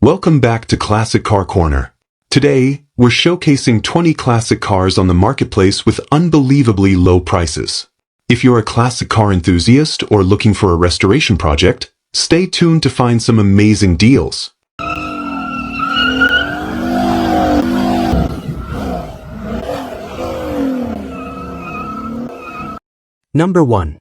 Welcome back to Classic Car Corner. Today, we're showcasing 20 classic cars on the marketplace with unbelievably low prices. If you're a classic car enthusiast or looking for a restoration project, stay tuned to find some amazing deals. Number 1.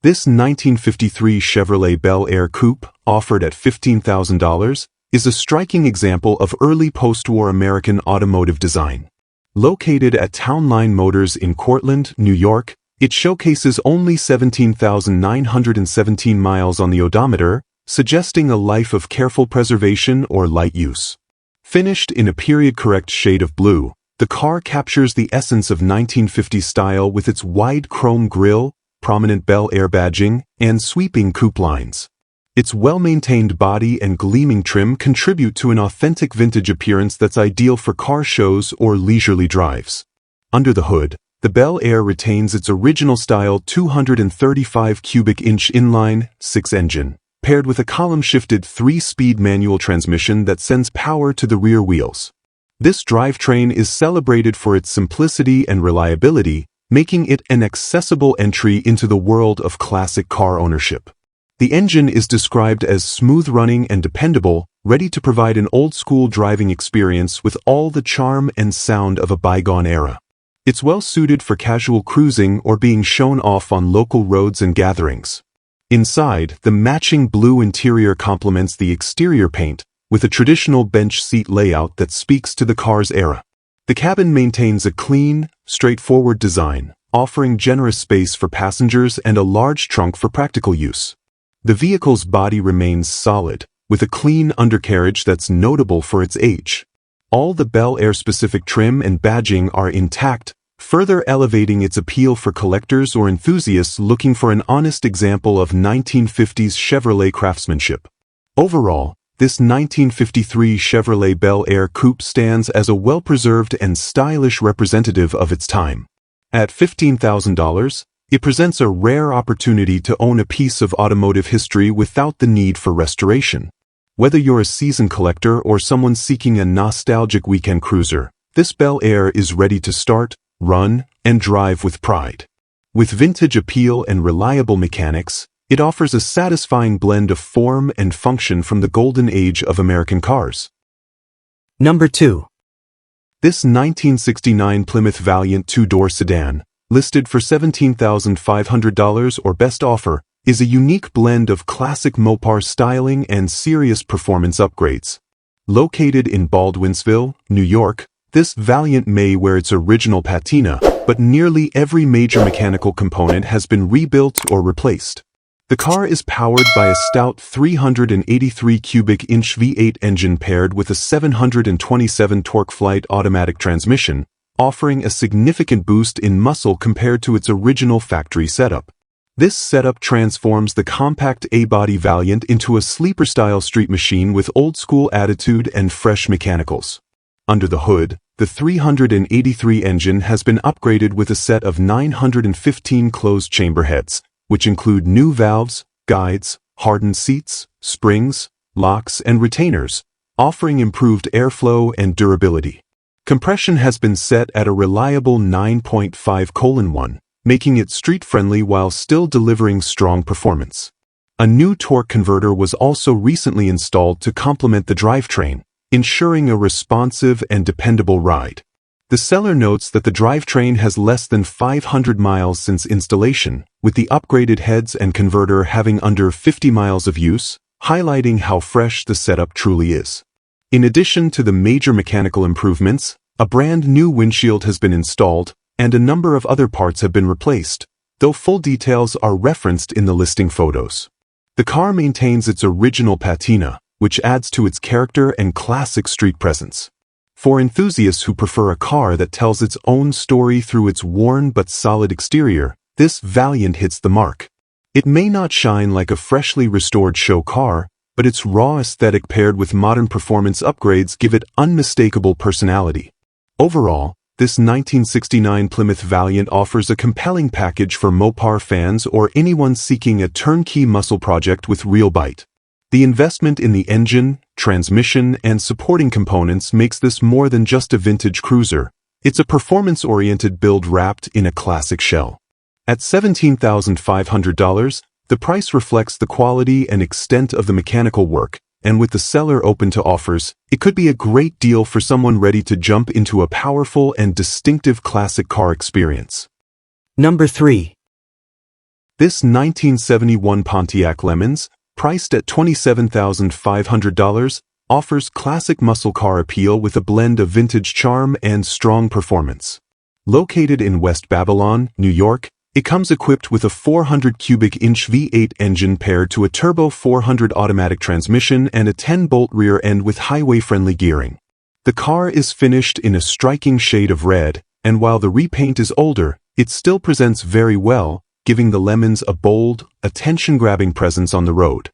This 1953 Chevrolet Bel Air Coupe, offered at $15,000, is a striking example of early post-war American automotive design. Located at Town Line Motors in Cortland, New York, it showcases only 17,917 miles on the odometer, suggesting a life of careful preservation or light use. Finished in a period-correct shade of blue, the car captures the essence of 1950s style with its wide chrome grille, prominent Bel Air badging, and sweeping coupe lines. Its well-maintained body and gleaming trim contribute to an authentic vintage appearance that's ideal for car shows or leisurely drives. Under the hood, the Bel Air retains its original-style 235 cubic inch inline-six engine, paired with a column-shifted 3-speed manual transmission that sends power to the rear wheels. This drivetrain is celebrated for its simplicity and reliability, making it an accessible entry into the world of classic car ownership. The engine is described as smooth-running and dependable, ready to provide an old-school driving experience with all the charm and sound of a bygone era. It's well-suited for casual cruising or being shown off on local roads and gatherings. Inside, the matching blue interior complements the exterior paint, with a traditional bench seat layout that speaks to the car's era. The cabin maintains a clean, straightforward design, offering generous space for passengers and a large trunk for practical use. The vehicle's body remains solid, with a clean undercarriage that's notable for its age. All the Bel Air-specific trim and badging are intact, further elevating its appeal for collectors or enthusiasts looking for an honest example of 1950s Chevrolet craftsmanship. Overall, this 1953 Chevrolet Bel Air Coupe stands as a well-preserved and stylish representative of its time. At $15,000, it presents a rare opportunity to own a piece of automotive history without the need for restoration. Whether you're a seasoned collector or someone seeking a nostalgic weekend cruiser, this Bel Air is ready to start, run, and drive with pride. With vintage appeal and reliable mechanics, it offers a satisfying blend of form and function from the golden age of American cars. Number 2. This 1969 Plymouth Valiant two-door sedan, listed for $17,500 or best offer, is a unique blend of classic Mopar styling and serious performance upgrades. Located in Baldwinsville, New York, this Valiant may wear its original patina, but nearly every major mechanical component has been rebuilt or replaced. The car is powered by a stout 383 cubic inch V8 engine paired with a 727 torque-flight automatic transmission, offering a significant boost in muscle compared to its original factory setup. This setup transforms the compact A-body Valiant into a sleeper-style street machine with old-school attitude and fresh mechanicals. Under the hood, the 383 engine has been upgraded with a set of 915 closed-chamber heads, which include new valves, guides, hardened seats, springs, locks, and retainers, offering improved airflow and durability. Compression has been set at a reliable 9.5:1, making it street-friendly while still delivering strong performance. A new torque converter was also recently installed to complement the drivetrain, ensuring a responsive and dependable ride. The seller notes that the drivetrain has less than 500 miles since installation, with the upgraded heads and converter having under 50 miles of use, highlighting how fresh the setup truly is. In addition to the major mechanical improvements, a brand new windshield has been installed, and a number of other parts have been replaced, though full details are referenced in the listing photos. The car maintains its original patina, which adds to its character and classic street presence. For enthusiasts who prefer a car that tells its own story through its worn but solid exterior, this Valiant hits the mark. It may not shine like a freshly restored show car, but its raw aesthetic paired with modern performance upgrades give it unmistakable personality. Overall, this 1969 Plymouth Valiant offers a compelling package for Mopar fans or anyone seeking a turnkey muscle project with real bite. The investment in the engine, transmission, and supporting components makes this more than just a vintage cruiser. It's a performance-oriented build wrapped in a classic shell. At $17,500, the price reflects the quality and extent of the mechanical work, and with the seller open to offers, it could be a great deal for someone ready to jump into a powerful and distinctive classic car experience. Number 3. This 1971 Pontiac Lemans, priced at $27,500, offers classic muscle car appeal with a blend of vintage charm and strong performance. Located in West Babylon, New York, it comes equipped with a 400 cubic inch V8 engine paired to a turbo 400 automatic transmission and a 10-bolt rear end with highway-friendly gearing. The car is finished in a striking shade of red, and while the repaint is older, it still presents very well, giving the Lemans a bold, attention-grabbing presence on the road.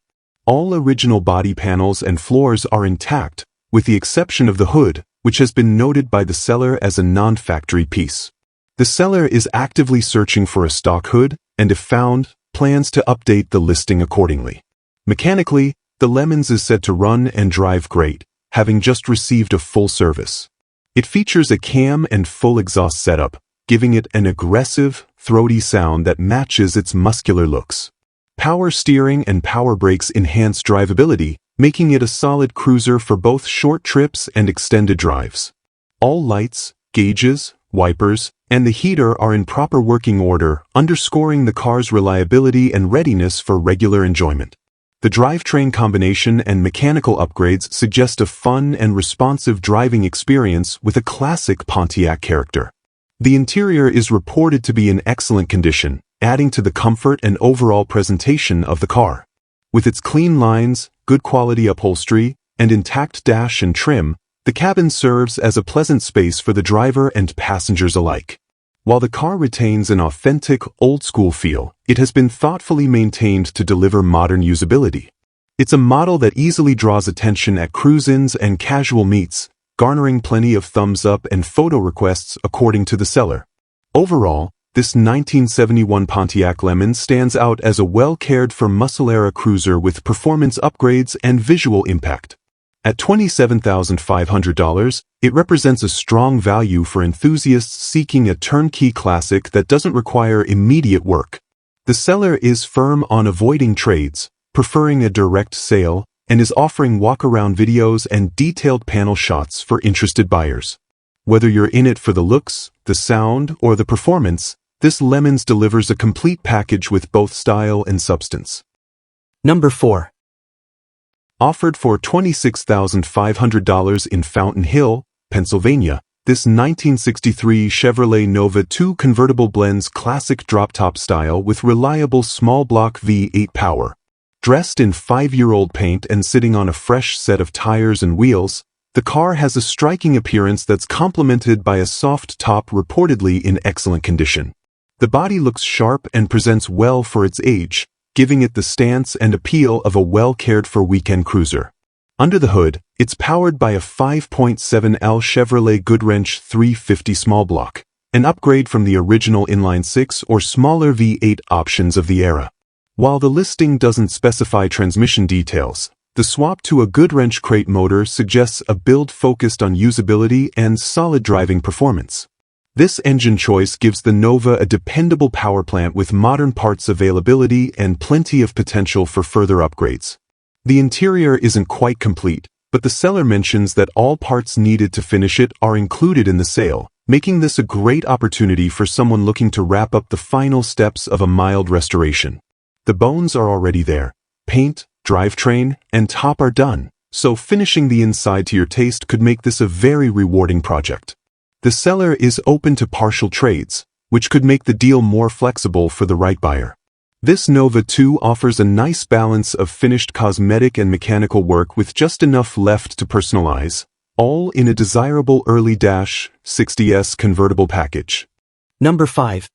All original body panels and floors are intact, with the exception of the hood, which has been noted by the seller as a non-factory piece. The seller is actively searching for a stock hood, and if found, plans to update the listing accordingly. Mechanically, the Lemans is said to run and drive great, having just received a full service. It features a cam and full exhaust setup, giving it an aggressive, throaty sound that matches its muscular looks. Power steering and power brakes enhance drivability, making it a solid cruiser for both short trips and extended drives. All lights, gauges, wipers, and the heater are in proper working order, underscoring the car's reliability and readiness for regular enjoyment. The drivetrain combination and mechanical upgrades suggest a fun and responsive driving experience with a classic Pontiac character. The interior is reported to be in excellent condition, adding to the comfort and overall presentation of the car. With its clean lines, good quality upholstery, and intact dash and trim, the cabin serves as a pleasant space for the driver and passengers alike. While the car retains an authentic, old-school feel, it has been thoughtfully maintained to deliver modern usability. It's a model that easily draws attention at cruise-ins and casual meets, garnering plenty of thumbs-up and photo requests according to the seller. Overall, this 1971 Pontiac Lemans stands out as a well-cared-for muscle-era cruiser with performance upgrades and visual impact. At $27,500, it represents a strong value for enthusiasts seeking a turnkey classic that doesn't require immediate work. The seller is firm on avoiding trades, preferring a direct sale, and is offering walk-around videos and detailed panel shots for interested buyers. Whether you're in it for the looks, the sound, or the performance, this Lemans delivers a complete package with both style and substance. Number 4. Offered for $26,500 in Fountain Hill, Pennsylvania, this 1963 Chevrolet Nova 2 convertible blends classic drop-top style with reliable small-block V8 power. Dressed in 5-year-old paint and sitting on a fresh set of tires and wheels, the car has a striking appearance that's complemented by a soft top reportedly in excellent condition. The body looks sharp and presents well for its age, giving it the stance and appeal of a well-cared-for weekend cruiser. Under the hood, it's powered by a 5.7L Chevrolet Goodwrench 350 small block, an upgrade from the original inline-6 or smaller V8 options of the era. While the listing doesn't specify transmission details, the swap to a Goodwrench crate motor suggests a build focused on usability and solid driving performance. This engine choice gives the Nova a dependable power plant with modern parts availability and plenty of potential for further upgrades. The interior isn't quite complete, but the seller mentions that all parts needed to finish it are included in the sale, making this a great opportunity for someone looking to wrap up the final steps of a mild restoration. The bones are already there. Paint, drivetrain, and top are done, so finishing the inside to your taste could make this a very rewarding project. The seller is open to partial trades, which could make the deal more flexible for the right buyer. This Nova 2 offers a nice balance of finished cosmetic and mechanical work with just enough left to personalize, all in a desirable early-60s convertible package. Number 5.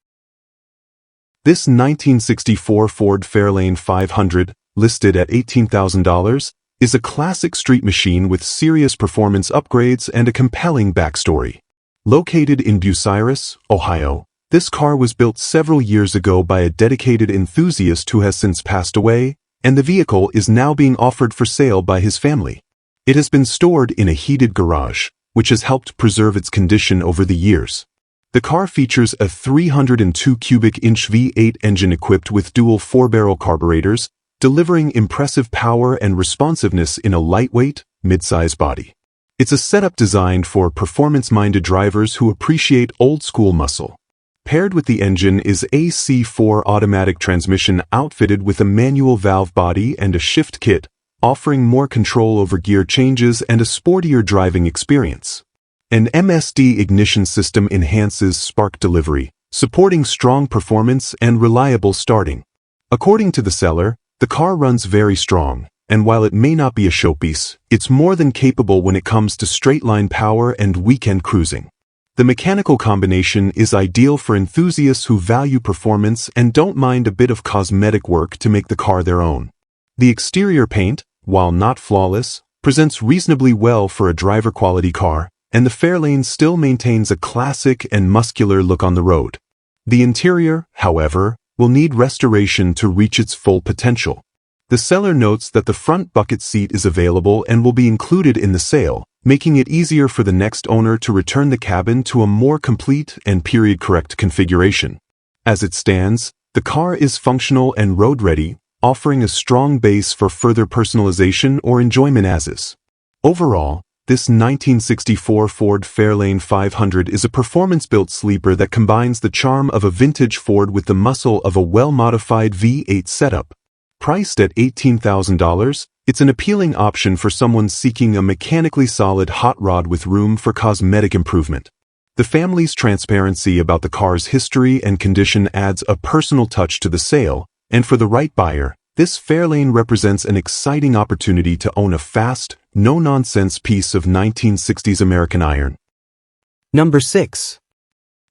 This 1964 Ford Fairlane 500, listed at $18,000, is a classic street machine with serious performance upgrades and a compelling backstory. Located in Bucyrus, Ohio, this car was built several years ago by a dedicated enthusiast who has since passed away, and the vehicle is now being offered for sale by his family. It has been stored in a heated garage, which has helped preserve its condition over the years. The car features a 302 cubic inch V8 engine equipped with dual 4-barrel carburetors, delivering impressive power and responsiveness in a lightweight, mid-size body. It's a setup designed for performance-minded drivers who appreciate old-school muscle. Paired with the engine is a C4 automatic transmission outfitted with a manual valve body and a shift kit, offering more control over gear changes and a sportier driving experience. An MSD ignition system enhances spark delivery, supporting strong performance and reliable starting. According to the seller, the car runs very strong, and while it may not be a showpiece, it's more than capable when it comes to straight-line power and weekend cruising. The mechanical combination is ideal for enthusiasts who value performance and don't mind a bit of cosmetic work to make the car their own. The exterior paint, while not flawless, presents reasonably well for a driver-quality car, and the Fairlane still maintains a classic and muscular look on the road. The interior, however, will need restoration to reach its full potential. The seller notes that the front bucket seat is available and will be included in the sale, making it easier for the next owner to return the cabin to a more complete and period-correct configuration. As it stands, the car is functional and road-ready, offering a strong base for further personalization or enjoyment as is. Overall, this 1964 Ford Fairlane 500 is a performance-built sleeper that combines the charm of a vintage Ford with the muscle of a well-modified V8 setup. Priced at $18,000, it's an appealing option for someone seeking a mechanically solid hot rod with room for cosmetic improvement. The family's transparency about the car's history and condition adds a personal touch to the sale, and for the right buyer, this Fairlane represents an exciting opportunity to own a fast, no-nonsense piece of 1960s American iron. Number 6.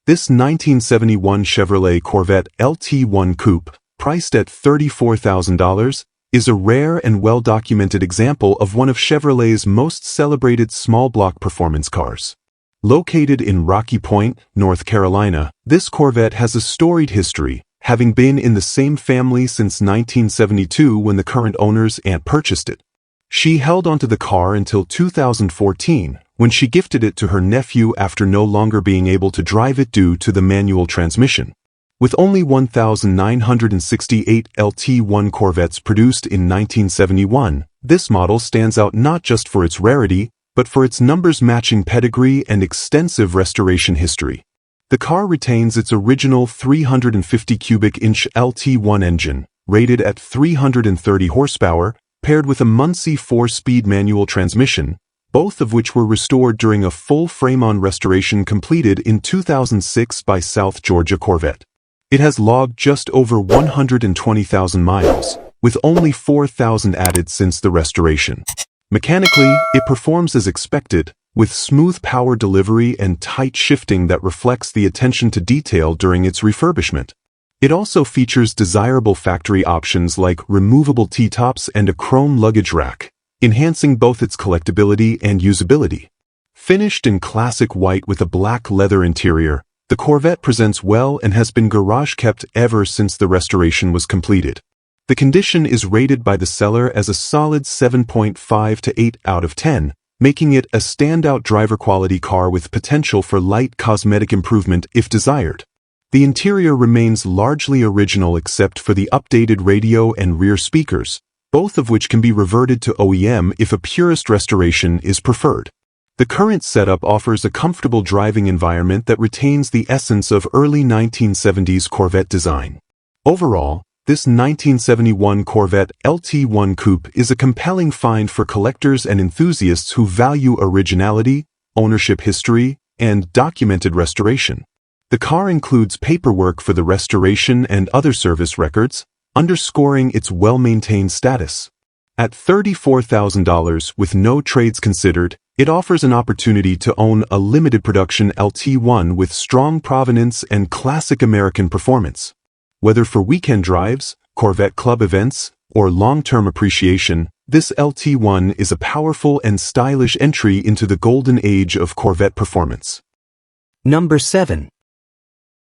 This 1971 Chevrolet Corvette LT1 Coupe, priced at $34,000, is a rare and well-documented example of one of Chevrolet's most celebrated small-block performance cars. Located in Rocky Point, North Carolina, this Corvette has a storied history, having been in the same family since 1972 when the current owner's aunt purchased it. She held onto the car until 2014, when she gifted it to her nephew after no longer being able to drive it due to the manual transmission. With only 1,968 LT1 Corvettes produced in 1971, this model stands out not just for its rarity, but for its numbers-matching pedigree and extensive restoration history. The car retains its original 350 cubic inch LT1 engine, rated at 330 horsepower, paired with a Muncie 4-speed manual transmission, both of which were restored during a full frame-on restoration completed in 2006 by South Georgia Corvette. It has logged just over 120,000 miles, with only 4,000 added since the restoration. Mechanically, it performs as expected, with smooth power delivery and tight shifting that reflects the attention to detail during its refurbishment. It also features desirable factory options like removable T-tops and a chrome luggage rack, enhancing both its collectability and usability. Finished in classic white with a black leather interior, the Corvette presents well and has been garage-kept ever since the restoration was completed. The condition is rated by the seller as a solid 7.5 to 8 out of 10, making it a standout driver-quality car with potential for light cosmetic improvement if desired. The interior remains largely original except for the updated radio and rear speakers, both of which can be reverted to OEM if a purist restoration is preferred. The current setup offers a comfortable driving environment that retains the essence of early 1970s Corvette design. Overall, this 1971 Corvette LT1 Coupe is a compelling find for collectors and enthusiasts who value originality, ownership history, and documented restoration. The car includes paperwork for the restoration and other service records, underscoring its well-maintained status. At $34,000 with no trades considered, it offers an opportunity to own a limited production LT1 with strong provenance and classic American performance. Whether for weekend drives, Corvette Club events, or long-term appreciation, this LT1 is a powerful and stylish entry into the golden age of Corvette performance. Number 7.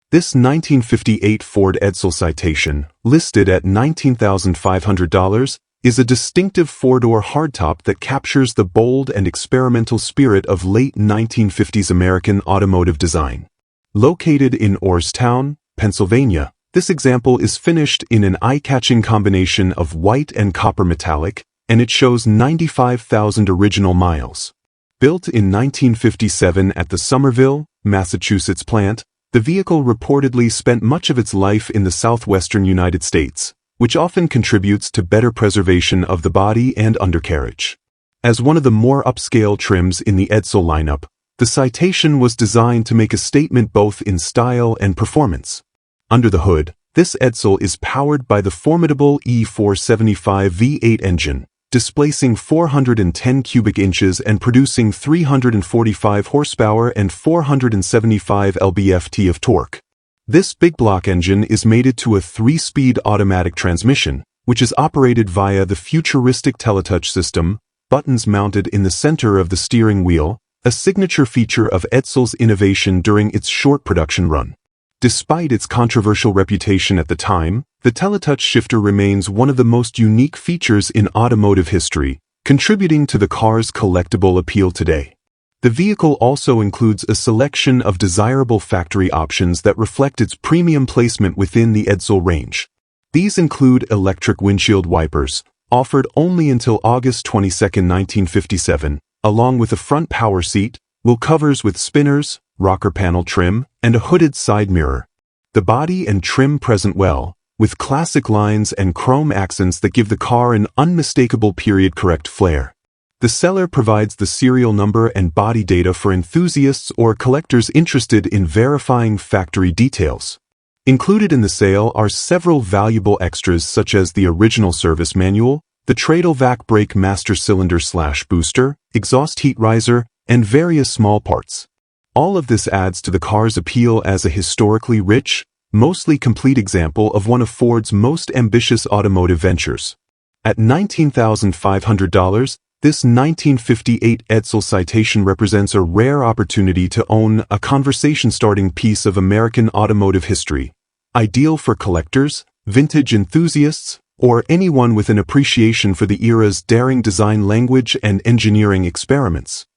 This 1958 Ford Edsel Citation, listed at $19,500, is a distinctive four-door hardtop that captures the bold and experimental spirit of late 1950s American automotive design. Located in Orrstown, Pennsylvania, this example is finished in an eye-catching combination of white and copper metallic, and it shows 95,000 original miles. Built in 1957 at the Somerville, Massachusetts plant, the vehicle reportedly spent much of its life in the southwestern United States, which often contributes to better preservation of the body and undercarriage. As one of the more upscale trims in the Edsel lineup, the Citation was designed to make a statement both in style and performance. Under the hood, this Edsel is powered by the formidable E475 V8 engine, displacing 410 cubic inches and producing 345 horsepower and 475 lb-ft of torque. This big block engine is mated to a 3-speed automatic transmission, which is operated via the futuristic teletouch system, buttons mounted in the center of the steering wheel, a signature feature of Edsel's innovation during its short production run. Despite its controversial reputation at the time, the teletouch shifter remains one of the most unique features in automotive history, contributing to the car's collectible appeal today. The vehicle also includes a selection of desirable factory options that reflect its premium placement within the Edsel range. These include electric windshield wipers, offered only until August 22, 1957, along with a front power seat, wheel covers with spinners, rocker panel trim, and a hooded side mirror. The body and trim present well, with classic lines and chrome accents that give the car an unmistakable period-correct flair. The seller provides the serial number and body data for enthusiasts or collectors interested in verifying factory details. Included in the sale are several valuable extras such as the original service manual, the Tradelvac brake master cylinder/booster, exhaust heat riser, and various small parts. All of this adds to the car's appeal as a historically rich, mostly complete example of one of Ford's most ambitious automotive ventures. At $19,500, this 1958 Edsel Citation represents a rare opportunity to own a conversation-starting piece of American automotive history, ideal for collectors, vintage enthusiasts, or anyone with an appreciation for the era's daring design language and engineering experiments.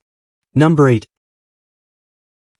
Number 8.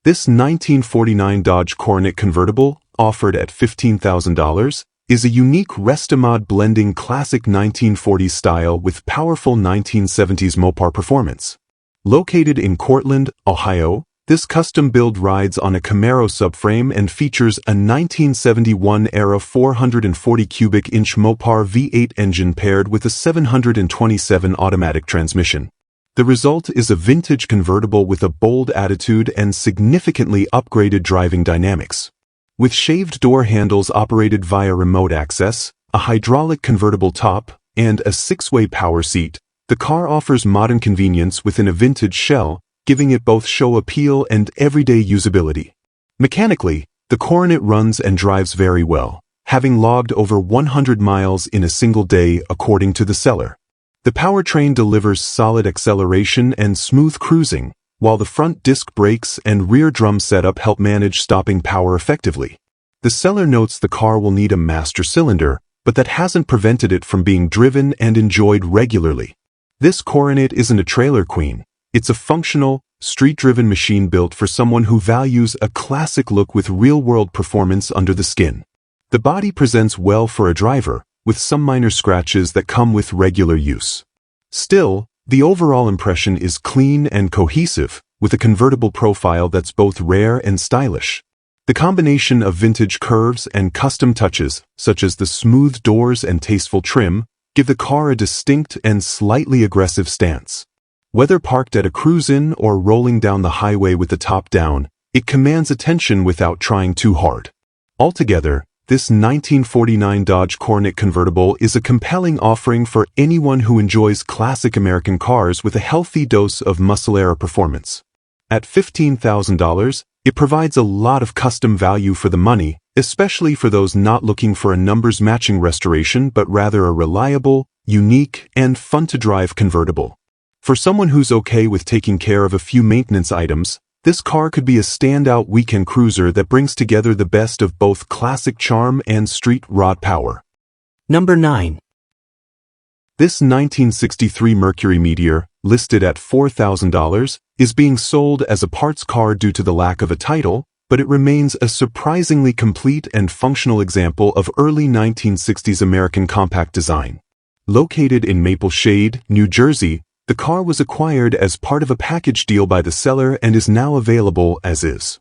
This 1949 Dodge Coronet convertible, offered at $15,000, is a unique Restomod blending classic 1940s style with powerful 1970s Mopar performance. Located in Cortland, Ohio, this custom-build rides on a Camaro subframe and features a 1971-era 440 cubic-inch Mopar V8 engine paired with a 727 automatic transmission. The result is a vintage convertible with a bold attitude and significantly upgraded driving dynamics. With shaved door handles operated via remote access, a hydraulic convertible top, and a 6-way power seat, the car offers modern convenience within a vintage shell, giving it both show appeal and everyday usability. Mechanically, the Coronet runs and drives very well, having logged over 100 miles in a single day according to the seller. The powertrain delivers solid acceleration and smooth cruising, while the front disc brakes and rear drum setup help manage stopping power effectively. The seller notes the car will need a master cylinder, but that hasn't prevented it from being driven and enjoyed regularly. This Coronet isn't a trailer queen. It's a functional, street-driven machine built for someone who values a classic look with real-world performance under the skin. The body presents well for a driver, with some minor scratches that come with regular use. Still, the overall impression is clean and cohesive, with a convertible profile that's both rare and stylish. The combination of vintage curves and custom touches, such as the smooth doors and tasteful trim, give the car a distinct and slightly aggressive stance. Whether parked at a cruise-in or rolling down the highway with the top down, it commands attention without trying too hard. Altogether, this 1949 Dodge Coronet convertible is a compelling offering for anyone who enjoys classic American cars with a healthy dose of muscle-era performance. At $15,000, it provides a lot of custom value for the money, especially for those not looking for a numbers-matching restoration but rather a reliable, unique, and fun-to-drive convertible. For someone who's okay with taking care of a few maintenance items, This car could be a standout weekend cruiser that brings together the best of both classic charm and street rod power. Number 9. This 1963 Mercury Meteor, listed at $4,000, is being sold as a parts car due to the lack of a title, but it remains a surprisingly complete and functional example of early 1960s American compact design. Located in Maple Shade, New Jersey, the car was acquired as part of a package deal by the seller and is now available as is.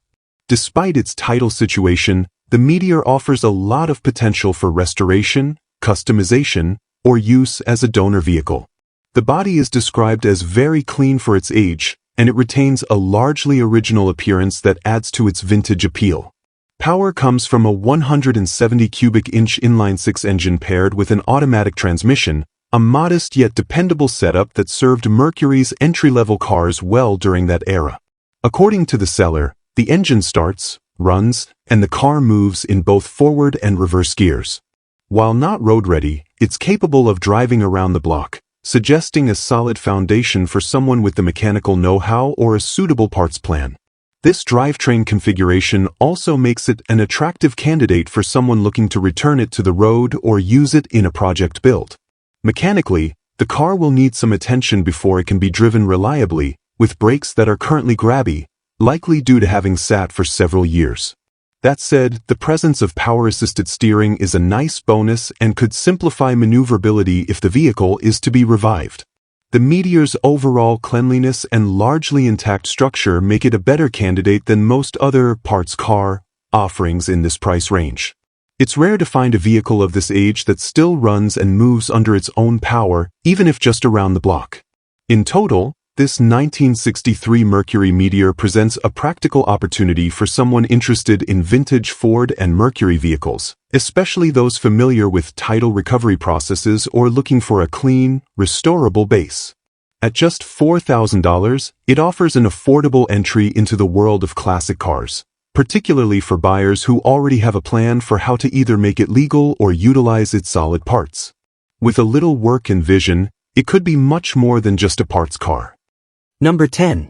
Despite its title situation, the Meteor offers a lot of potential for restoration, customization, or use as a donor vehicle. The body is described as very clean for its age, and it retains a largely original appearance that adds to its vintage appeal. Power comes from a 170 cubic inch inline-six engine paired with an automatic transmission, a modest yet dependable setup that served Mercury's entry-level cars well during that era. According to the seller, the engine starts, runs, and the car moves in both forward and reverse gears. While not road-ready, it's capable of driving around the block, suggesting a solid foundation for someone with the mechanical know-how or a suitable parts plan. This drivetrain configuration also makes it an attractive candidate for someone looking to return it to the road or use it in a project build. Mechanically, the car will need some attention before it can be driven reliably, with brakes that are currently grabby, likely due to having sat for several years. That said, the presence of power-assisted steering is a nice bonus and could simplify maneuverability if the vehicle is to be revived. The Meteor's overall cleanliness and largely intact structure make it a better candidate than most other parts car offerings in this price range. It's rare to find a vehicle of this age that still runs and moves under its own power, even if just around the block. In total, this 1963 Mercury Meteor presents a practical opportunity for someone interested in vintage Ford and Mercury vehicles, especially those familiar with title recovery processes or looking for a clean, restorable base. At just $4,000, it offers an affordable entry into the world of classic cars, particularly for buyers who already have a plan for how to either make it legal or utilize its solid parts. With a little work and vision, it could be much more than just a parts car. Number 10.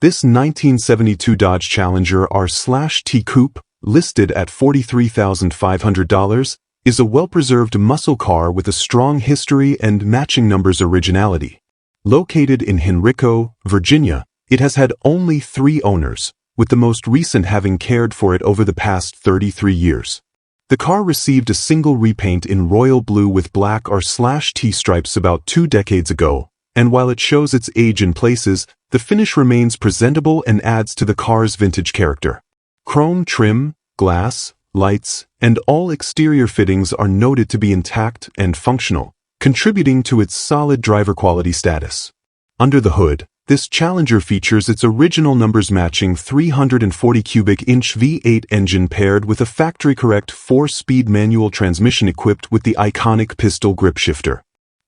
This 1972 Dodge Challenger R/T Coupe, listed at $43,500, is a well-preserved muscle car with a strong history and matching numbers originality. Located in Henrico, Virginia, it has had only 3 owners, with the most recent having cared for it over the past 33 years. The car received a single repaint in royal blue with black R/T stripes about 2 decades ago, and while it shows its age in places, the finish remains presentable and adds to the car's vintage character. Chrome trim, glass, lights, and all exterior fittings are noted to be intact and functional, contributing to its solid driver quality status. Under the hood, this Challenger features its original numbers-matching 340 cubic inch V8 engine paired with a factory-correct 4-speed manual transmission equipped with the iconic pistol grip shifter.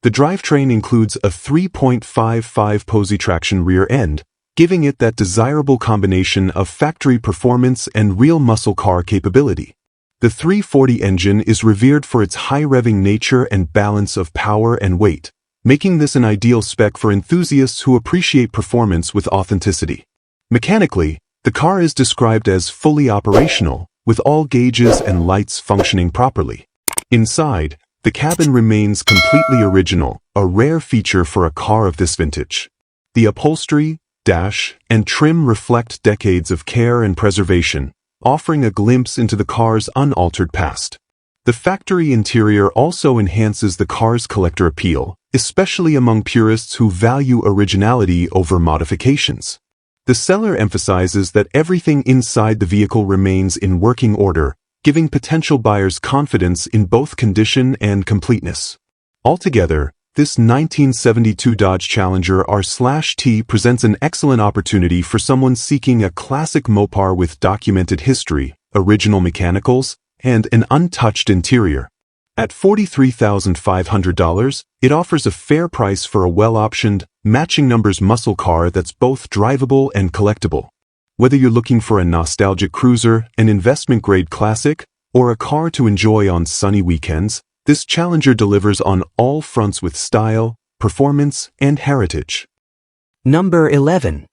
The drivetrain includes a 3.55 Posey traction rear end, giving it that desirable combination of factory performance and real muscle car capability. The 340 engine is revered for its high-revving nature and balance of power and weight, making this an ideal spec for enthusiasts who appreciate performance with authenticity. Mechanically, the car is described as fully operational, with all gauges and lights functioning properly. Inside, the cabin remains completely original, a rare feature for a car of this vintage. The upholstery, dash, and trim reflect decades of care and preservation, offering a glimpse into the car's unaltered past. The factory interior also enhances the car's collector appeal, especially among purists who value originality over modifications. The seller emphasizes that everything inside the vehicle remains in working order, giving potential buyers confidence in both condition and completeness. Altogether, this 1972 Dodge Challenger R/T presents an excellent opportunity for someone seeking a classic Mopar with documented history, original mechanicals, and an untouched interior. At $43,500, it offers a fair price for a well-optioned, matching numbers muscle car that's both drivable and collectible. Whether you're looking for a nostalgic cruiser, an investment-grade classic, or a car to enjoy on sunny weekends, this Challenger delivers on all fronts with style, performance, and heritage. Number 11.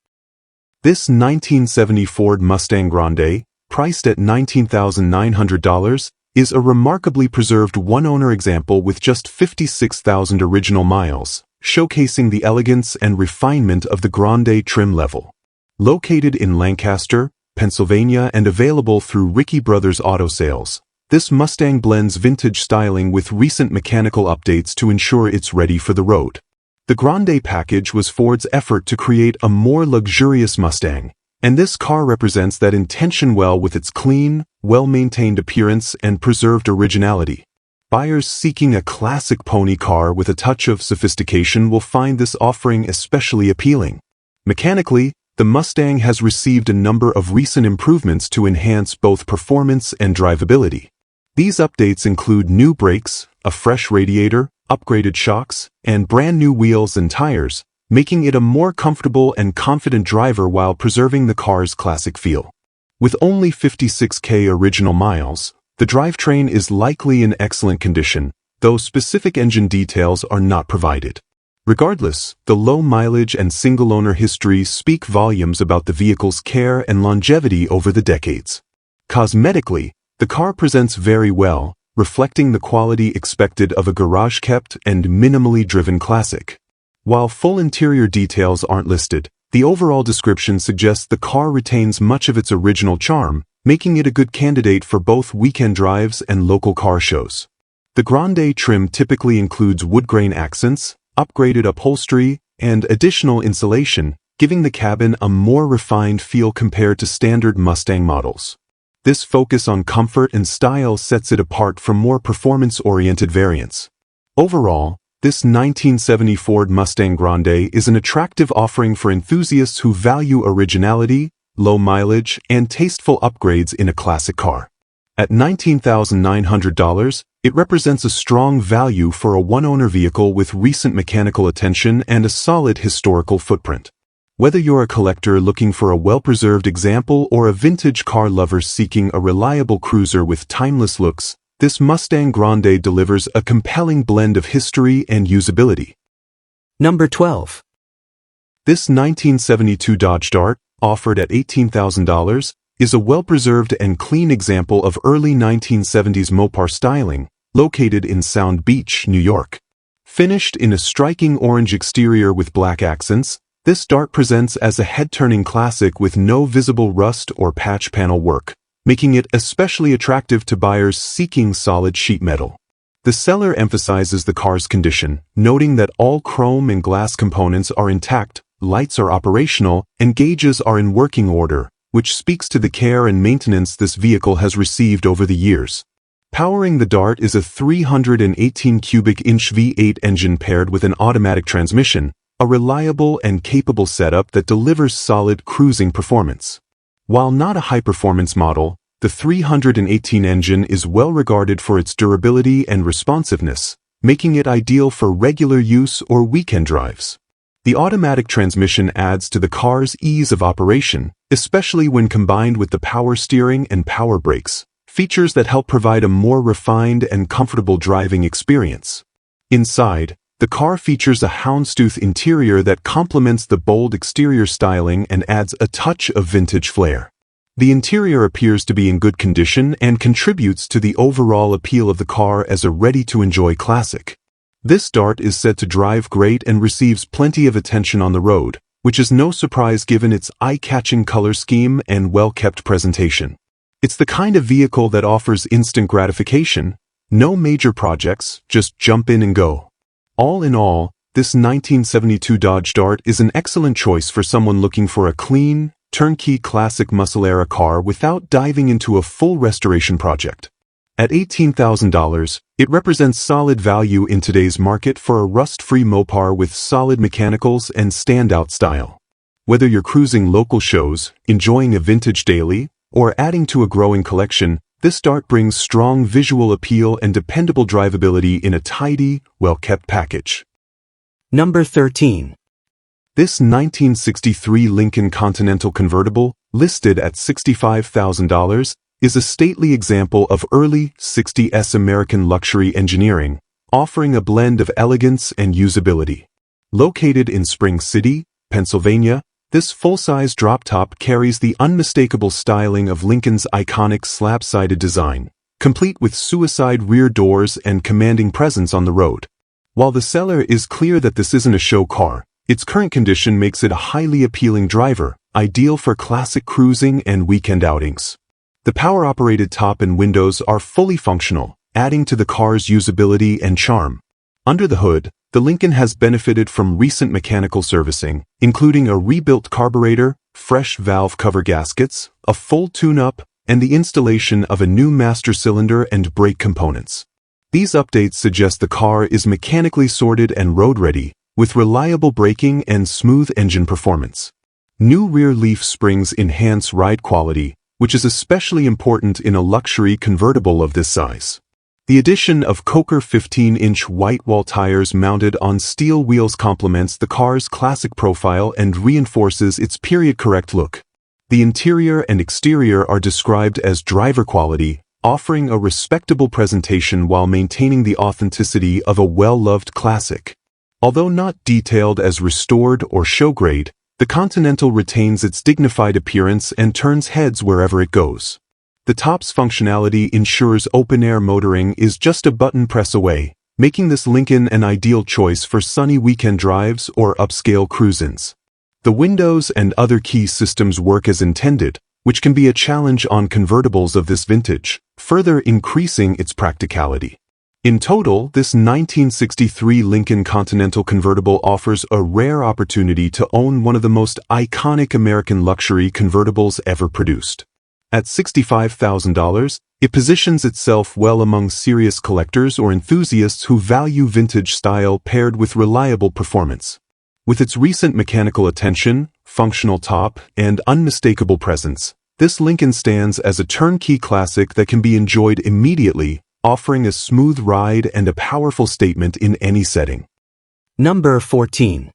This 1970 Ford Mustang Grande, priced at $19,900, is a remarkably preserved one-owner example with just 56,000 original miles, showcasing the elegance and refinement of the Grande trim level. Located in Lancaster, Pennsylvania and available through Ricky Brothers Auto Sales, this Mustang blends vintage styling with recent mechanical updates to ensure it's ready for the road. The Grande package was Ford's effort to create a more luxurious Mustang, and this car represents that intention well with its clean, well-maintained appearance and preserved originality. Buyers seeking a classic pony car with a touch of sophistication will find this offering especially appealing. Mechanically, the Mustang has received a number of recent improvements to enhance both performance and drivability. These updates include new brakes, a fresh radiator, upgraded shocks, and brand new wheels and tires, making it a more comfortable and confident driver while preserving the car's classic feel. With only 56,000 original miles, the drivetrain is likely in excellent condition, though specific engine details are not provided. Regardless, the low mileage and single-owner history speak volumes about the vehicle's care and longevity over the decades. Cosmetically, the car presents very well, reflecting the quality expected of a garage-kept and minimally driven classic. While full interior details aren't listed, the overall description suggests the car retains much of its original charm, making it a good candidate for both weekend drives and local car shows. The Grande trim typically includes wood grain accents, upgraded upholstery, and additional insulation, giving the cabin a more refined feel compared to standard Mustang models. This focus on comfort and style sets it apart from more performance-oriented variants. Overall, this 1970 Ford Mustang Grande is an attractive offering for enthusiasts who value originality, low mileage, and tasteful upgrades in a classic car. At $19,900, it represents a strong value for a one-owner vehicle with recent mechanical attention and a solid historical footprint. Whether you're a collector looking for a well-preserved example or a vintage car lover seeking a reliable cruiser with timeless looks, this Mustang Grande delivers a compelling blend of history and usability. Number 12. This 1972 Dodge Dart, offered at $18,000, is a well-preserved and clean example of early 1970s Mopar styling, located in Sound Beach, New York. Finished in a striking orange exterior with black accents, this Dart presents as a head-turning classic with no visible rust or patch panel work, making it especially attractive to buyers seeking solid sheet metal. The seller emphasizes the car's condition, noting that all chrome and glass components are intact, lights are operational, and gauges are in working order, which speaks to the care and maintenance this vehicle has received over the years. Powering the Dart is a 318 cubic inch V8 engine paired with an automatic transmission, a reliable and capable setup that delivers solid cruising performance. While not a high-performance model, the 318 engine is well regarded for its durability and responsiveness, making it ideal for regular use or weekend drives. The automatic transmission adds to the car's ease of operation, especially when combined with the power steering and power brakes, features that help provide a more refined and comfortable driving experience. Inside, the car features a houndstooth interior that complements the bold exterior styling and adds a touch of vintage flair. The interior appears to be in good condition and contributes to the overall appeal of the car as a ready-to-enjoy classic. This Dart is said to drive great and receives plenty of attention on the road, which is no surprise given its eye-catching color scheme and well-kept presentation. It's the kind of vehicle that offers instant gratification, no major projects, just jump in and go. All in all, this 1972 Dodge Dart is an excellent choice for someone looking for a clean, turnkey classic muscle-era car without diving into a full restoration project. At $18,000, it represents solid value in today's market for a rust-free Mopar with solid mechanicals and standout style. Whether you're cruising local shows, enjoying a vintage daily, or adding to a growing collection, this Dart brings strong visual appeal and dependable drivability in a tidy, well-kept package. Number 13. This 1963 Lincoln Continental convertible, listed at $65,000, is a stately example of early 60s American luxury engineering, offering a blend of elegance and usability. Located in Spring City, Pennsylvania, This full-size drop top carries the unmistakable styling of Lincoln's iconic slab-sided design, complete with suicide rear doors and commanding presence on the road. While the seller is clear that this isn't a show car, its current condition makes it a highly appealing driver, ideal for classic cruising and weekend outings. The power-operated top and windows are fully functional, adding to the car's usability and charm. Under the hood, the Lincoln has benefited from recent mechanical servicing, including a rebuilt carburetor, fresh valve cover gaskets, a full tune-up, and the installation of a new master cylinder and brake components. These updates suggest the car is mechanically sorted and road-ready, with reliable braking and smooth engine performance. New rear leaf springs enhance ride quality, which is especially important in a luxury convertible of this size. The addition of Coker 15-inch white wall tires mounted on steel wheels complements the car's classic profile and reinforces its period-correct look. The interior and exterior are described as driver quality, offering a respectable presentation while maintaining the authenticity of a well-loved classic. Although not detailed as restored or show-grade, the Continental retains its dignified appearance and turns heads wherever it goes. The top's functionality ensures open-air motoring is just a button press away, making this Lincoln an ideal choice for sunny weekend drives or upscale cruise-ins. The windows and other key systems work as intended, which can be a challenge on convertibles of this vintage, further increasing its practicality. In total, this 1963 Lincoln Continental convertible offers a rare opportunity to own one of the most iconic American luxury convertibles ever produced. At $65,000, it positions itself well among serious collectors or enthusiasts who value vintage style paired with reliable performance. With its recent mechanical attention, functional top, and unmistakable presence, this Lincoln stands as a turnkey classic that can be enjoyed immediately, offering a smooth ride and a powerful statement in any setting. Number 14.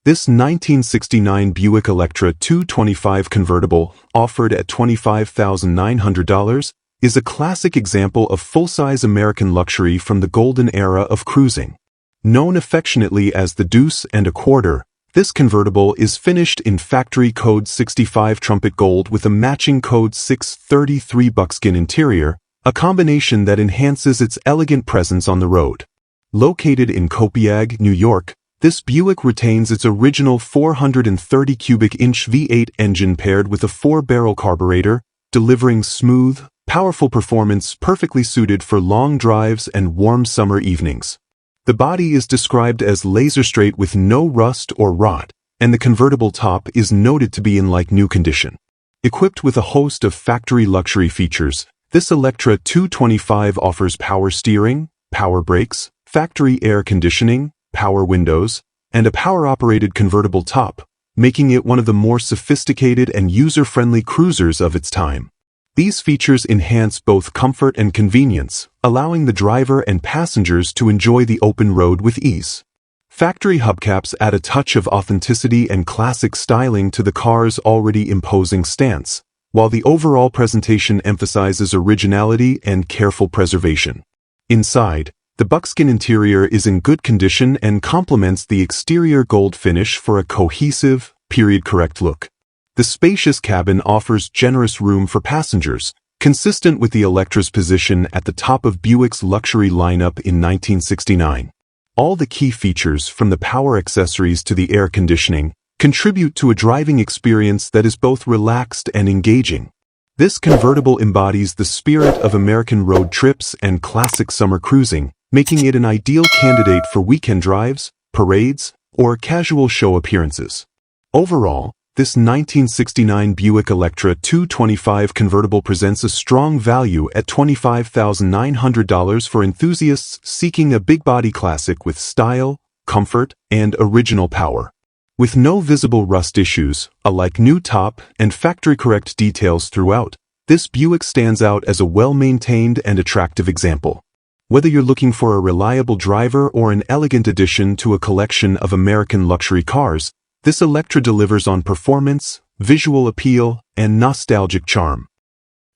This 1969 Buick Electra 225 convertible, offered at $25,900, is a classic example of full-size American luxury from the golden era of cruising. Known affectionately as the Deuce and a Quarter, this convertible is finished in factory code 65 trumpet gold with a matching code 633 buckskin interior, a combination that enhances its elegant presence on the road. Located in Pontiac, New York, this Buick retains its original 430 cubic inch V8 engine paired with a 4-barrel carburetor, delivering smooth, powerful performance perfectly suited for long drives and warm summer evenings. The body is described as laser-straight with no rust or rot, and the convertible top is noted to be in like-new condition. Equipped with a host of factory luxury features, this Electra 225 offers power steering, power brakes, factory air conditioning, power windows, and a power-operated convertible top, making it one of the more sophisticated and user-friendly cruisers of its time. These features enhance both comfort and convenience, allowing the driver and passengers to enjoy the open road with ease. Factory hubcaps add a touch of authenticity and classic styling to the car's already imposing stance, while the overall presentation emphasizes originality and careful preservation. Inside, the buckskin interior is in good condition and complements the exterior gold finish for a cohesive, period-correct look. The spacious cabin offers generous room for passengers, consistent with the Electra's position at the top of Buick's luxury lineup in 1969. All the key features, from the power accessories to the air conditioning, contribute to a driving experience that is both relaxed and engaging. This convertible embodies the spirit of American road trips and classic summer cruising, making it an ideal candidate for weekend drives, parades, or casual show appearances. Overall, this 1969 Buick Electra 225 convertible presents a strong value at $25,900 for enthusiasts seeking a big-body classic with style, comfort, and original power. With no visible rust issues, a like-new top, and factory-correct details throughout, this Buick stands out as a well-maintained and attractive example. Whether you're looking for a reliable driver or an elegant addition to a collection of American luxury cars, this Electra delivers on performance, visual appeal, and nostalgic charm.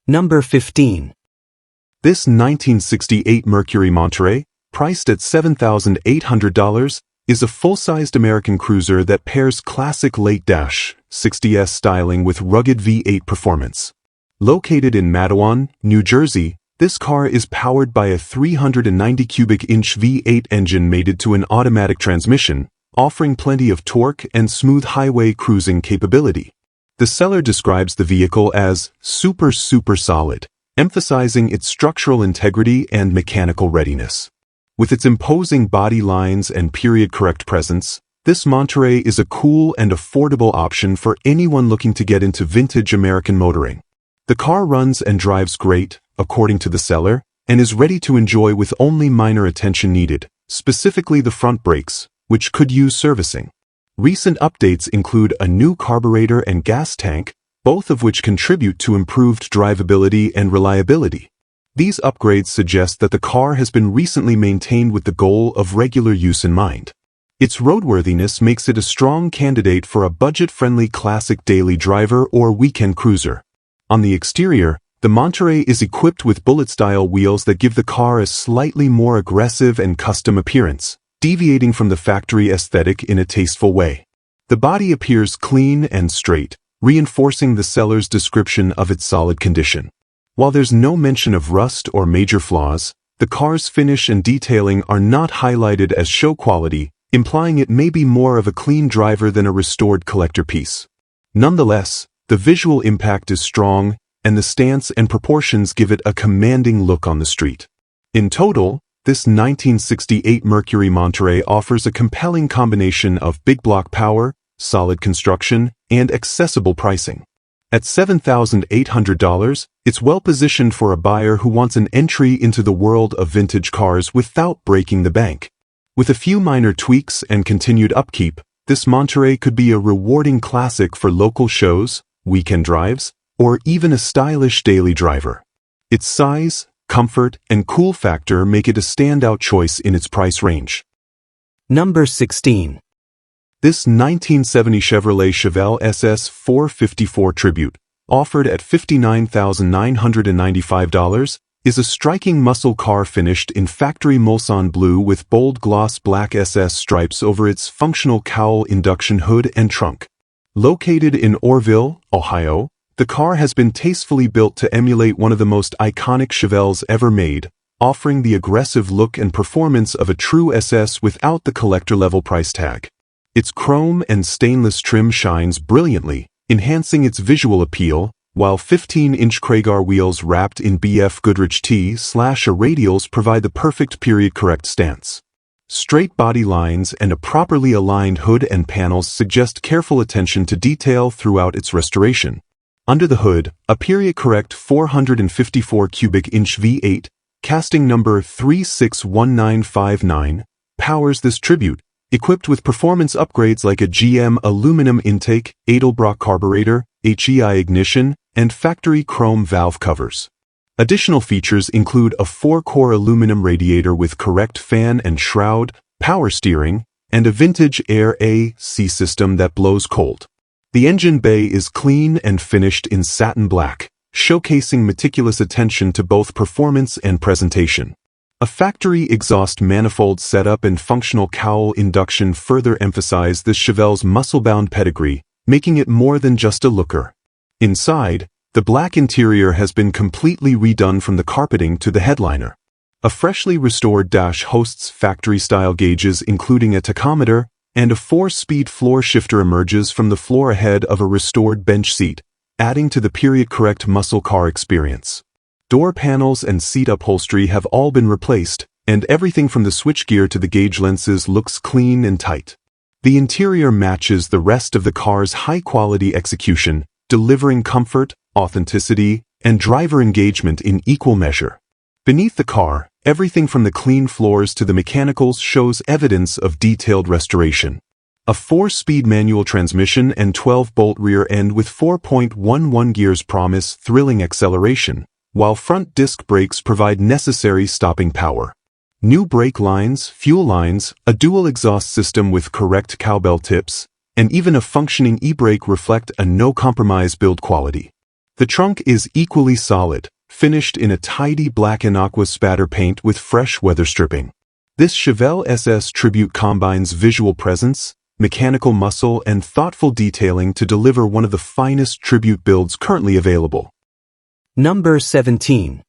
Number 15. This 1968 Mercury Monterey, priced at $7,800, is a full-sized American cruiser that pairs classic late-60s styling with rugged V8 performance. Located in Matawan, New Jersey, this car is powered by a 390 cubic inch V8 engine mated to an automatic transmission, offering plenty of torque and smooth highway cruising capability. The seller describes the vehicle as super solid, emphasizing its structural integrity and mechanical readiness. With its imposing body lines and period-correct presence, this Monterey is a cool and affordable option for anyone looking to get into vintage American motoring. The car runs and drives great, according to the seller, and is ready to enjoy with only minor attention needed, specifically the front brakes, which could use servicing. Recent updates include a new carburetor and gas tank, both of which contribute to improved drivability and reliability. These upgrades suggest that the car has been recently maintained with the goal of regular use in mind. Its roadworthiness makes it a strong candidate for a budget-friendly classic daily driver or weekend cruiser. On the exterior, the Monterey is equipped with bullet-style wheels that give the car a slightly more aggressive and custom appearance, deviating from the factory aesthetic in a tasteful way. The body appears clean and straight, reinforcing the seller's description of its solid condition. While there's no mention of rust or major flaws, the car's finish and detailing are not highlighted as show quality, implying it may be more of a clean driver than a restored collector piece. Nonetheless, the visual impact is strong, and the stance and proportions give it a commanding look on the street. In total, this 1968 Mercury Monterey offers a compelling combination of big block power, solid construction, and accessible pricing. At $7,800, it's well-positioned for a buyer who wants an entry into the world of vintage cars without breaking the bank. With a few minor tweaks and continued upkeep, this Monterey could be a rewarding classic for local shows, weekend drives, or even a stylish daily driver. Its size, comfort, and cool factor make it a standout choice in its price range. Number 16. This 1970 Chevrolet Chevelle SS 454 Tribute, offered at $59,995, is a striking muscle car finished in factory Mulsanne blue with bold gloss black SS stripes over its functional cowl induction hood and trunk. Located in Orrville, Ohio, the car has been tastefully built to emulate one of the most iconic Chevelles ever made, offering the aggressive look and performance of a true SS without the collector-level price tag. Its chrome and stainless trim shines brilliantly, enhancing its visual appeal, while 15-inch Craigar wheels wrapped in BF Goodrich T/radials provide the perfect period-correct stance. Straight body lines and a properly aligned hood and panels suggest careful attention to detail throughout its restoration. Under the hood, a period-correct 454 cubic inch V8, casting number 361959, powers this Tribute, equipped with performance upgrades like a GM aluminum intake, Edelbrock carburetor, HEI ignition, and factory chrome valve covers. Additional features include a 4-core aluminum radiator with correct fan and shroud, power steering, and a vintage air AC system that blows cold. The engine bay is clean and finished in satin black, showcasing meticulous attention to both performance and presentation. A factory exhaust manifold setup and functional cowl induction further emphasize this Chevelle's muscle-bound pedigree, making it more than just a looker. Inside, the black interior has been completely redone from the carpeting to the headliner. A freshly restored dash hosts factory-style gauges including a tachometer, and a 4-speed floor shifter emerges from the floor ahead of a restored bench seat, adding to the period-correct muscle car experience. Door panels and seat upholstery have all been replaced, and everything from the switchgear to the gauge lenses looks clean and tight. The interior matches the rest of the car's high-quality execution, delivering comfort, authenticity, and driver engagement in equal measure. Beneath the car, everything from the clean floors to the mechanicals shows evidence of detailed restoration. A 4-speed manual transmission and 12-bolt rear end with 4.11 gears promise thrilling acceleration, while front disc brakes provide necessary stopping power. New brake lines, fuel lines, a dual exhaust system with correct cowbell tips, and even a functioning e-brake reflect a no-compromise build quality. The trunk is equally solid, finished in a tidy black and aqua spatter paint with fresh weather stripping. This Chevelle SS Tribute combines visual presence, mechanical muscle, and thoughtful detailing to deliver one of the finest Tribute builds currently available. Number 17.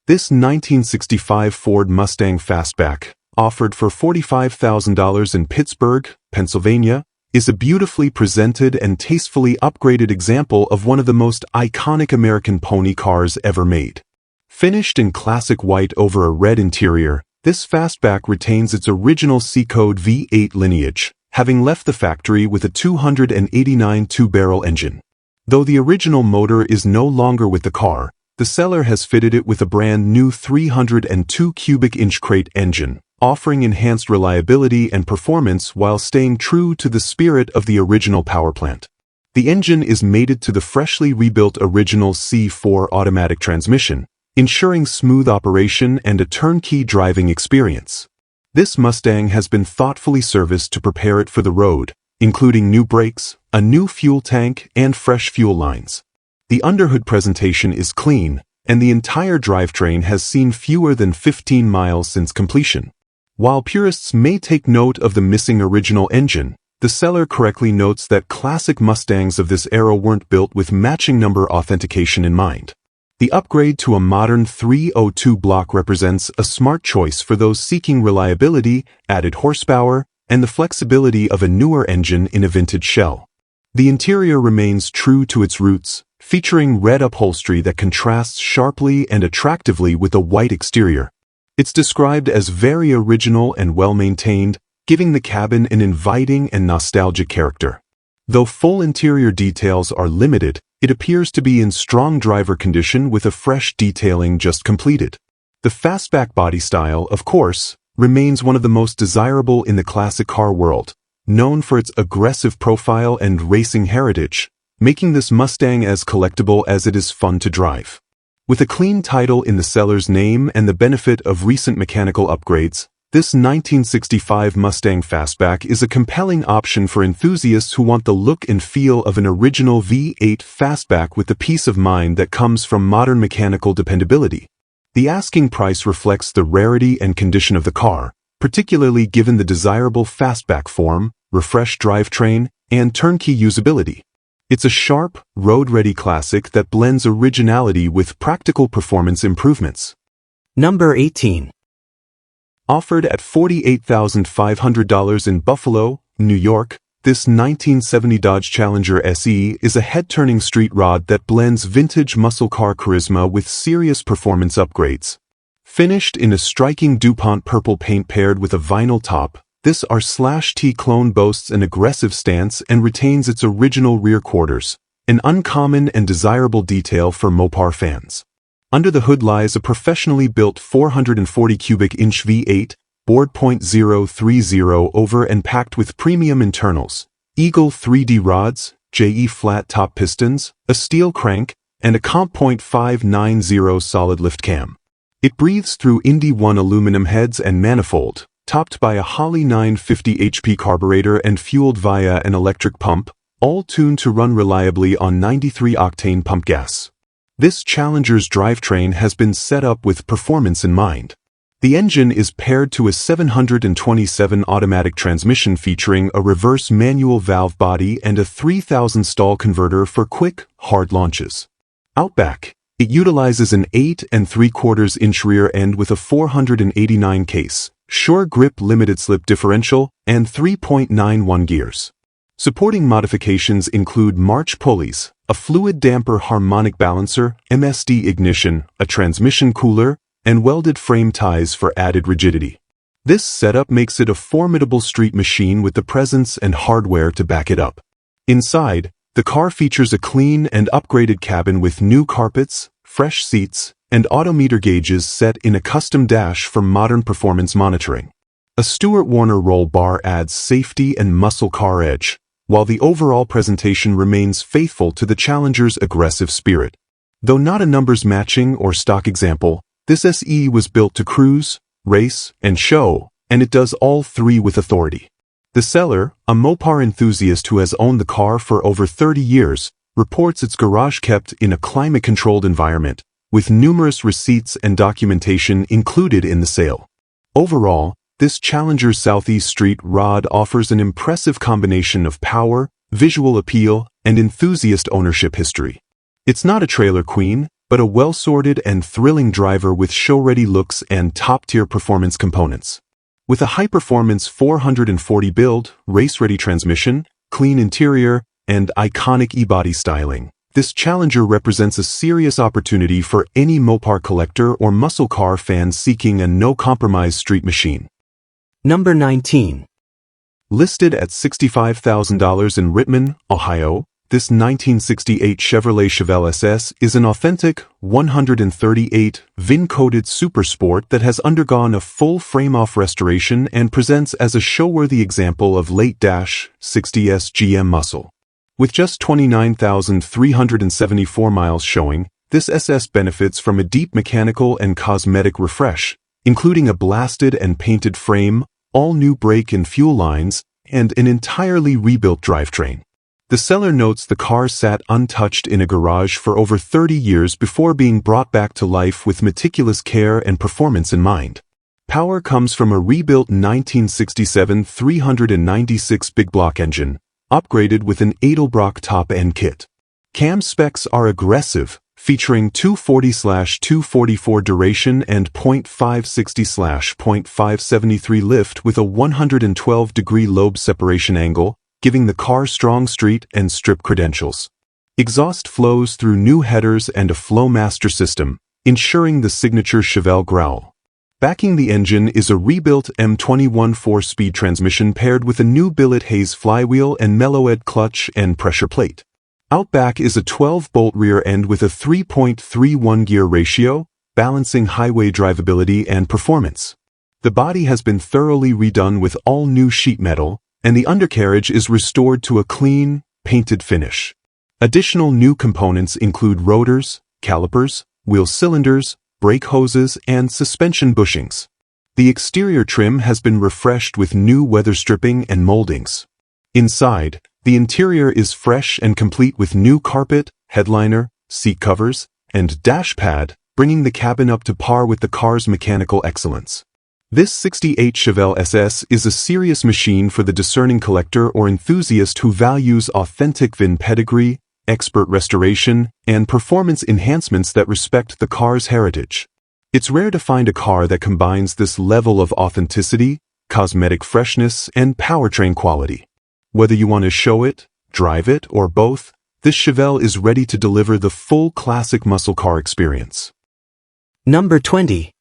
This 1965 Ford Mustang Fastback, offered for $45,000 in Pittsburgh, Pennsylvania, is a beautifully presented and tastefully upgraded example of one of the most iconic American pony cars ever made. Finished in classic white over a red interior, this Fastback retains its original C-Code V8 lineage, having left the factory with a 289 two-barrel engine. Though the original motor is no longer with the car, the seller has fitted it with a brand new 302 cubic inch crate engine, offering enhanced reliability and performance while staying true to the spirit of the original powerplant. The engine is mated to the freshly rebuilt original C4 automatic transmission, ensuring smooth operation and a turnkey driving experience. This Mustang has been thoughtfully serviced to prepare it for the road, including new brakes, a new fuel tank, and fresh fuel lines. The underhood presentation is clean, and the entire drivetrain has seen fewer than 15 miles since completion. While purists may take note of the missing original engine, the seller correctly notes that classic Mustangs of this era weren't built with matching number authentication in mind. The upgrade to a modern 302 block represents a smart choice for those seeking reliability, added horsepower, and the flexibility of a newer engine in a vintage shell. The interior remains true to its roots, featuring red upholstery that contrasts sharply and attractively with a white exterior. It's described as very original and well-maintained, giving the cabin an inviting and nostalgic character. Though full interior details are limited, it appears to be in strong driver condition with a fresh detailing just completed. The Fastback body style, of course, remains one of the most desirable in the classic car world, known for its aggressive profile and racing heritage, making this Mustang as collectible as it is fun to drive. With a clean title in the seller's name and the benefit of recent mechanical upgrades, this 1965 Mustang Fastback is a compelling option for enthusiasts who want the look and feel of an original V8 Fastback with the peace of mind that comes from modern mechanical dependability. The asking price reflects the rarity and condition of the car, particularly given the desirable Fastback form, refreshed drivetrain, and turnkey usability. It's a sharp, road-ready classic that blends originality with practical performance improvements. Number 18. Offered at $48,500 in Buffalo, New York, this 1970 Dodge Challenger SE is a head-turning street rod that blends vintage muscle car charisma with serious performance upgrades. Finished in a striking DuPont purple paint paired with a vinyl top, this R/T clone boasts an aggressive stance and retains its original rear quarters, an uncommon and desirable detail for Mopar fans. Under the hood lies a professionally built 440 cubic inch V8, bored .030 over and packed with premium internals, Eagle 3D rods, JE flat top pistons, a steel crank, and a Comp .590 solid lift cam. It breathes through Indy 1 aluminum heads and manifold, topped by a Holley 950 HP carburetor and fueled via an electric pump, all tuned to run reliably on 93-octane pump gas. This Challenger's drivetrain has been set up with performance in mind. The engine is paired to a 727 automatic transmission featuring a reverse manual valve body and a 3000 stall converter for quick, hard launches. Out back, it utilizes an 8 3/4 inch rear end with a 489 case, Sure Grip limited slip differential, and 3.91 gears. Supporting modifications include March pulleys, a fluid damper harmonic balancer, MSD ignition, a transmission cooler, and welded frame ties for added rigidity. This setup makes it a formidable street machine with the presence and hardware to back it up. Inside, the car features a clean and upgraded cabin with new carpets, fresh seats, and odometer gauges set in a custom dash for modern performance monitoring. A Stewart Warner roll bar adds safety and muscle car edge, while the overall presentation remains faithful to the Challenger's aggressive spirit. Though not a numbers matching or stock example, this SE was built to cruise, race, and show, and it does all three with authority. The seller, a Mopar enthusiast who has owned the car for over 30 years, reports its garage kept in a climate-controlled environment, with numerous receipts and documentation included in the sale. Overall, this Challenger Southeast Street rod offers an impressive combination of power, visual appeal, and enthusiast ownership history. It's not a trailer queen, but a well-sorted and thrilling driver with show-ready looks and top-tier performance components. With a high-performance 440 build, race-ready transmission, clean interior, and iconic e-body styling, this Challenger represents a serious opportunity for any Mopar collector or muscle car fan seeking a no-compromise street machine. Number 19. Listed at $65,000 in Rittman, Ohio, this 1968 Chevrolet Chevelle SS is an authentic 138 VIN-coated supersport that has undergone a full frame-off restoration and presents as a show-worthy example of late-60s GM muscle. With just 29,374 miles showing, this SS benefits from a deep mechanical and cosmetic refresh, including a blasted and painted frame, all-new brake and fuel lines, and an entirely rebuilt drivetrain. The seller notes the car sat untouched in a garage for over 30 years before being brought back to life with meticulous care and performance in mind. Power comes from a rebuilt 1967 396 big block engine, upgraded with an Edelbrock top-end kit. Cam specs are aggressive, featuring 240/244 duration and .560/.573 lift with a 112-degree lobe separation angle, giving the car strong street and strip credentials. Exhaust flows through new headers and a Flowmaster system, ensuring the signature Chevelle growl. Backing the engine is a rebuilt M21 4-speed transmission paired with a new billet Hayes flywheel and Mellowed clutch and pressure plate. Out back is a 12-bolt rear end with a 3.31 gear ratio, balancing highway drivability and performance. The body has been thoroughly redone with all new sheet metal, and the undercarriage is restored to a clean, painted finish. Additional new components include rotors, calipers, wheel cylinders, brake hoses, and suspension bushings. The exterior trim has been refreshed with new weather stripping and moldings. Inside, the interior is fresh and complete with new carpet, headliner, seat covers, and dash pad, bringing the cabin up to par with the car's mechanical excellence. This 68 Chevelle SS is a serious machine for the discerning collector or enthusiast who values authentic VIN pedigree, expert restoration, and performance enhancements that respect the car's heritage. It's rare to find a car that combines this level of authenticity, cosmetic freshness, and powertrain quality. Whether you want to show it, drive it, or both, this Chevelle is ready to deliver the full classic muscle car experience. Number 20.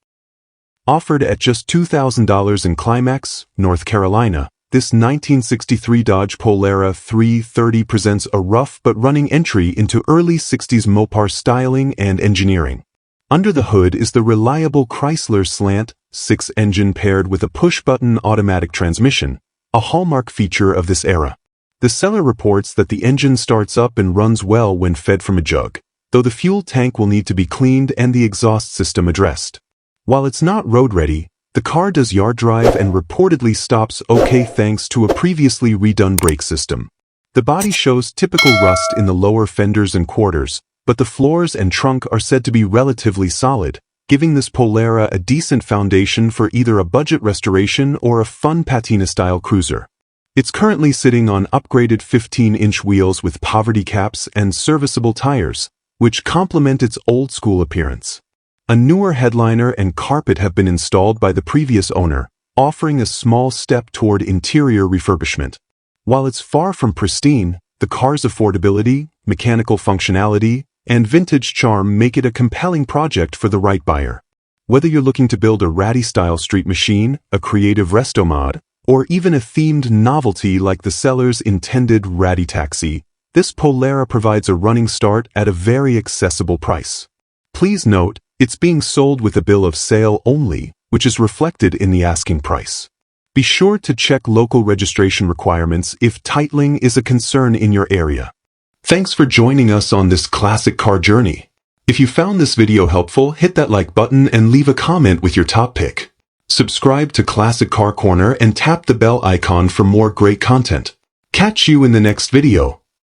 Offered at just $2,000 in Climax, North Carolina, this 1963 Dodge Polara 330 presents a rough but running entry into early 60s Mopar styling and engineering. Under the hood is the reliable Chrysler Slant 6 engine paired with a push-button automatic transmission, a hallmark feature of this era. The seller reports that the engine starts up and runs well when fed from a jug, though the fuel tank will need to be cleaned and the exhaust system addressed. While it's not road-ready, the car does yard drive and reportedly stops okay thanks to a previously redone brake system. The body shows typical rust in the lower fenders and quarters, but the floors and trunk are said to be relatively solid, giving this Polara a decent foundation for either a budget restoration or a fun patina-style cruiser. It's currently sitting on upgraded 15-inch wheels with poverty caps and serviceable tires, which complement its old-school appearance. A newer headliner and carpet have been installed by the previous owner, offering a small step toward interior refurbishment. While it's far from pristine, the car's affordability, mechanical functionality, and vintage charm make it a compelling project for the right buyer. Whether you're looking to build a ratty-style street machine, a creative resto mod, or even a themed novelty like the seller's intended ratty taxi, this Polara provides a running start at a very accessible price. Please note, it's being sold with a bill of sale only, which is reflected in the asking price. Be sure to check local registration requirements if titling is a concern in your area. Thanks for joining us on this classic car journey. If you found this video helpful, hit that like button and leave a comment with your top pick. Subscribe to Classic Car Corner and tap the bell icon for more great content. Catch you in the next video.